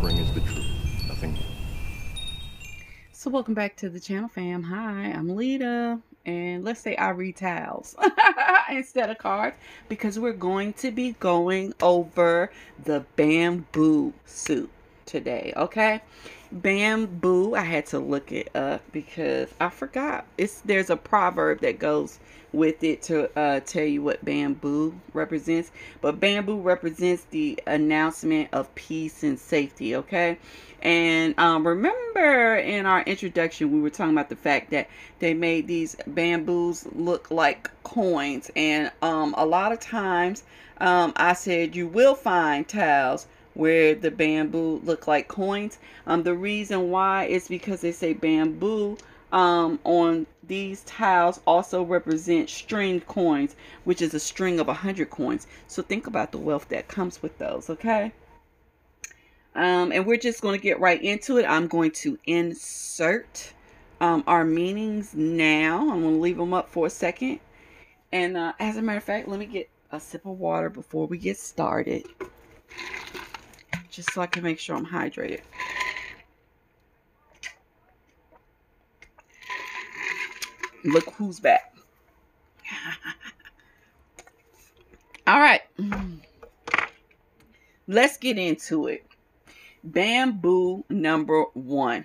offering is the truth. Nothing more. So welcome back to the channel, fam. Hi, I'm Lita, and let's say I read towels instead of cards because we're going to be going over the bamboo suit today. Okay, bamboo. I had to look it up because I forgot. There's a proverb that goes with it to tell you what bamboo represents. But bamboo represents the announcement of peace and safety. Okay. And remember in our introduction, we were talking about the fact that they made these bamboos look like coins. And a lot of times I said you will find towels where the bamboo look like coins. The reason why is because they say bamboo on these tiles also represent stringed coins, which is a string of 100 coins. So think about the wealth that comes with those, okay? And we're just going to get right into it. I'm going to insert our meanings now. I'm going to leave them up for a second. And as a matter of fact, let me get a sip of water before we get started, just so I can make sure I'm hydrated. Look who's back. All right. Let's get into it. Bamboo number 1.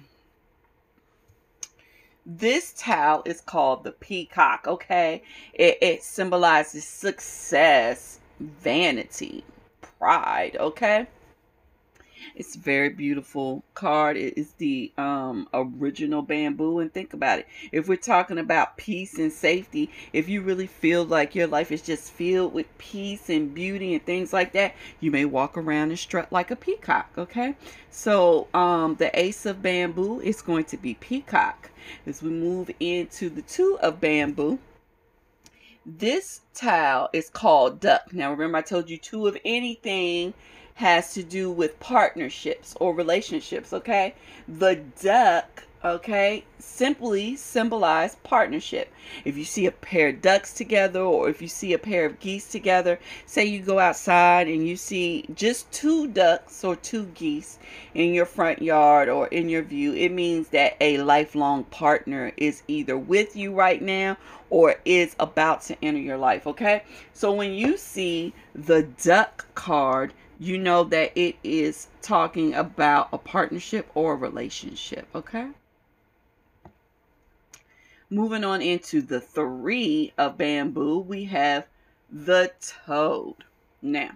This towel is called the Peacock, okay? It symbolizes success, vanity, pride, okay? It's a very beautiful card. It is the original bamboo. And think about it. If we're talking about peace and safety, if you really feel like your life is just filled with peace and beauty and things like that, you may walk around and strut like a peacock, okay? So the ace of bamboo is going to be peacock. As we move into the 2 of bamboo, this tile is called duck. Now remember I told you 2 of anything has to do with partnerships or relationships, okay? The duck, okay, simply symbolize partnership. If you see a pair of ducks together, or if you see a pair of geese together, say you go outside and you see just 2 ducks or 2 geese in your front yard or in your view, it means that a lifelong partner is either with you right now or is about to enter your life, okay? So when you see the duck card, you know that it is talking about a partnership or a relationship, okay? Moving on into the 3 of bamboo, we have the toad. Now,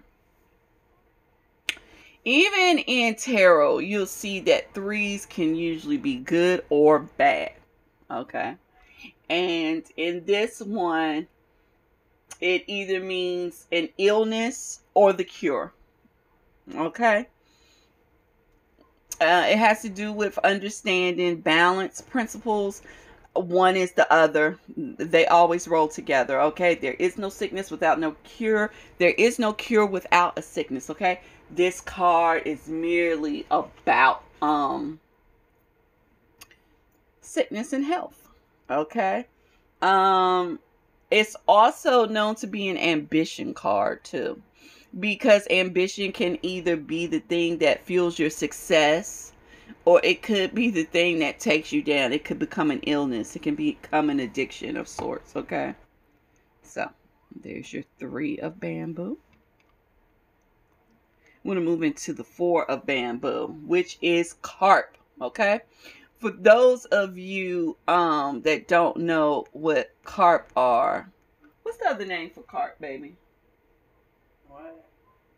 even in tarot, you'll see that 3s can usually be good or bad, okay? And in this one, it either means an illness or the cure. Okay. It has to do with understanding balance principles. One is the other. They always roll together. Okay. There is no sickness without no cure. There is no cure without a sickness. Okay. This card is merely about sickness and health. Okay. It's also known to be an ambition card too, because ambition can either be the thing that fuels your success, or it could be the thing that takes you down. It could become an illness. It can become an addiction of sorts, okay? So, there's your 3 of bamboo. I'm going to move into the 4 of bamboo, which is carp, okay? For those of you that don't know what carp are, what's the other name for carp, baby? What?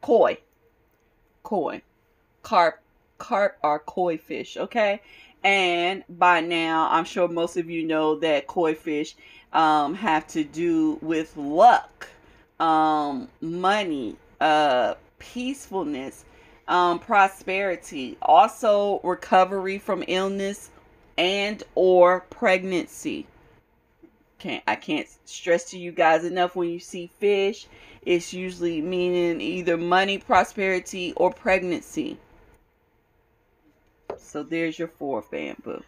Koi. Koi. Carp are koi fish, okay? And by now, I'm sure most of you know that koi fish have to do with luck, money, peacefulness, prosperity, also recovery from illness and or pregnancy. I can't stress to you guys enough, when you see fish, it's usually meaning either money, prosperity, or pregnancy. So there's your 4 of bamboo.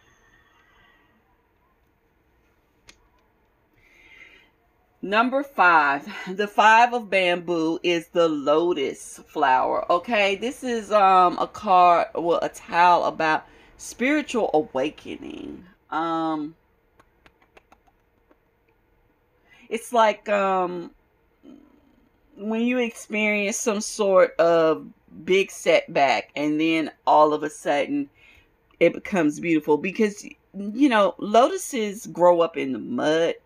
Number 5, the 5 of bamboo is the lotus flower. Okay, this is a card, well, a towel about spiritual awakening. It's like when you experience some sort of big setback and then all of a sudden it becomes beautiful, because you know lotuses grow up in the mud.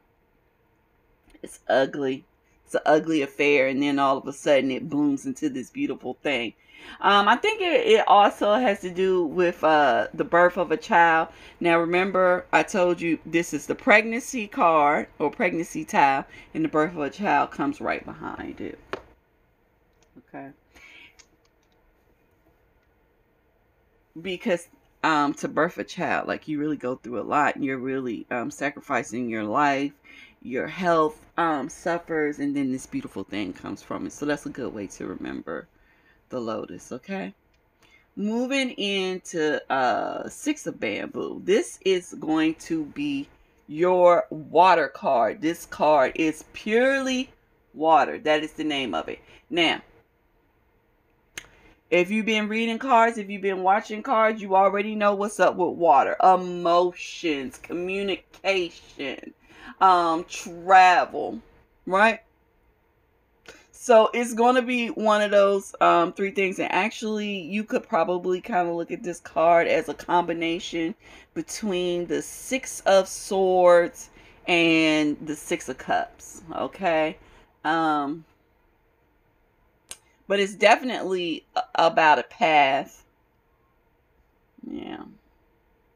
It's ugly. It's an ugly affair, and then all of a sudden it blooms into this beautiful thing. I think it also has to do with the birth of a child. Now remember, I told you this is the pregnancy card or pregnancy tile, and the birth of a child comes right behind it. Okay. Because to birth a child, like, you really go through a lot, and you're really sacrificing your life, your health suffers, and then this beautiful thing comes from it. So that's a good way to remember the lotus. Okay, moving into 6 of bamboo. This is going to be your water card. This card is purely water. That is the name of it. Now, if you've been reading cards, if you've been watching cards, you already know what's up with water. Emotions, communication, travel, right? So it's going to be one of those 3 things. And actually, you could probably kind of look at this card as a combination between the 6 of swords and the 6 of cups. Okay. But it's definitely about a path. Yeah.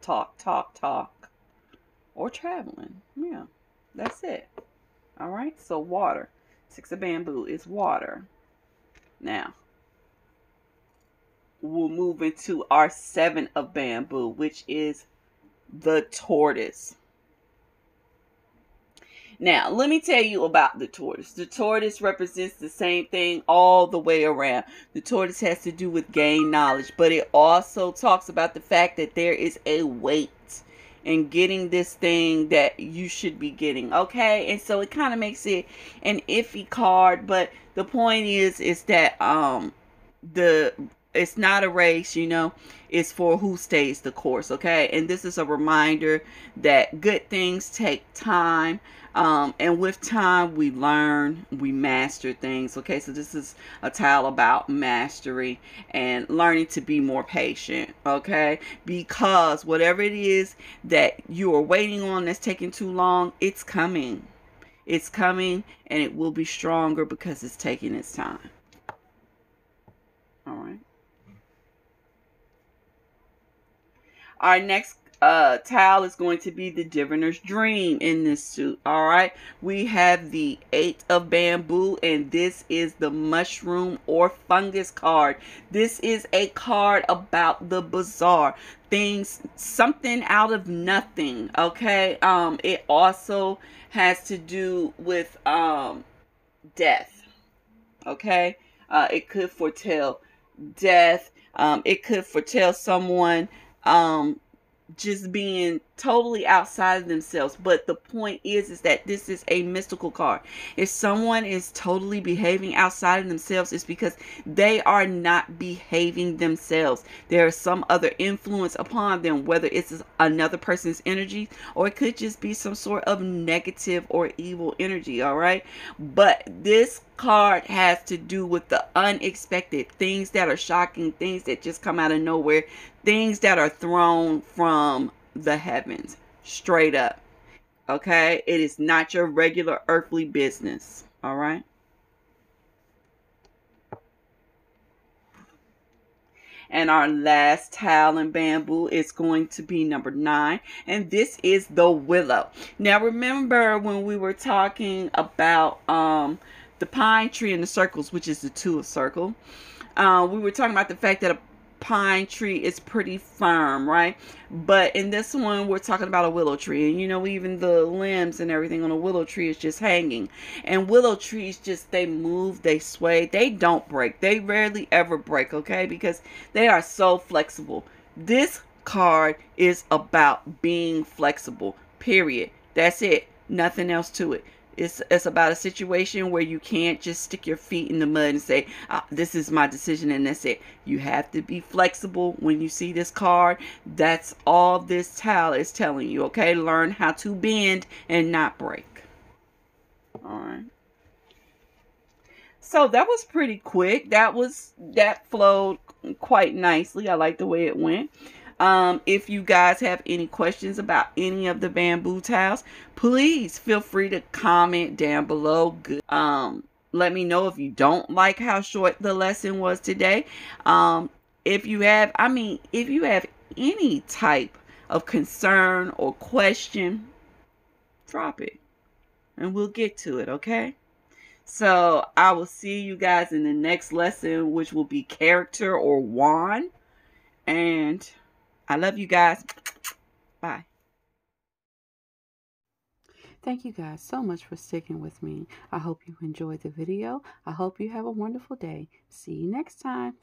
Talk. Or traveling. Yeah. That's it. All right. So water. 6 of bamboo is water. Now, we'll move into our 7 of bamboo, which is the tortoise. Now, let me tell you about the tortoise. The tortoise represents the same thing all the way around. The tortoise has to do with gain knowledge, but it also talks about the fact that there is a weight in getting this thing that you should be getting. Okay, and so it kind of makes it an iffy card, but the point is that it's not a race, you know, it's for who stays the course. Okay, and this is a reminder that good things take time, and with time we learn, we master things. Okay, so this is a tale about mastery and learning to be more patient. Okay, because whatever it is that you are waiting on that's taking too long, it's coming. It's coming, and it will be stronger because it's taking its time. All right. Our next tile is going to be the Diviner's Dream in this suit. All right, we have the 8 of bamboo, and this is the mushroom or fungus card. This is a card about the bizarre things, something out of nothing. Okay, it also has to do with death. Okay, it could foretell death. It could foretell someone just being totally outside of themselves. But the point is that this is a mystical card. If someone is totally behaving outside of themselves, it's because they are not behaving themselves. There is some other influence upon them, whether it's another person's energy, or it could just be some sort of negative or evil energy. All right, but this card has to do with the unexpected, things that are shocking, things that just come out of nowhere, things that are thrown from the heavens, straight up. Okay, it is not your regular earthly business. All right. And our last tile in bamboo is going to be number 9, and this is the Willow. Now remember when we were talking about the pine tree in the circles, which is the 2 of circle, we were talking about the fact that a pine tree is pretty firm, right? But in this one we're talking about a willow tree, and you know, even the limbs and everything on a willow tree is just hanging. And willow trees, just, they move, they sway, they don't break, they rarely ever break. Okay, because they are so flexible. This card is about being flexible, period. That's it, nothing else to it. It's about a situation where you can't just stick your feet in the mud and say, this is my decision and that's it. You have to be flexible when you see this card. That's all this towel is telling you, okay? Learn how to bend and not break. All right. So that was pretty quick. That flowed quite nicely. I like the way it went. If you guys have any questions about any of the bamboo towels, please feel free to comment down below. Let me know if you don't like how short the lesson was today. If you have any type of concern or question, drop it and we'll get to it, okay? So I will see you guys in the next lesson, which will be character or wand. And I love you guys. Bye. Thank you guys so much for sticking with me. I hope you enjoyed the video. I hope you have a wonderful day. See you next time.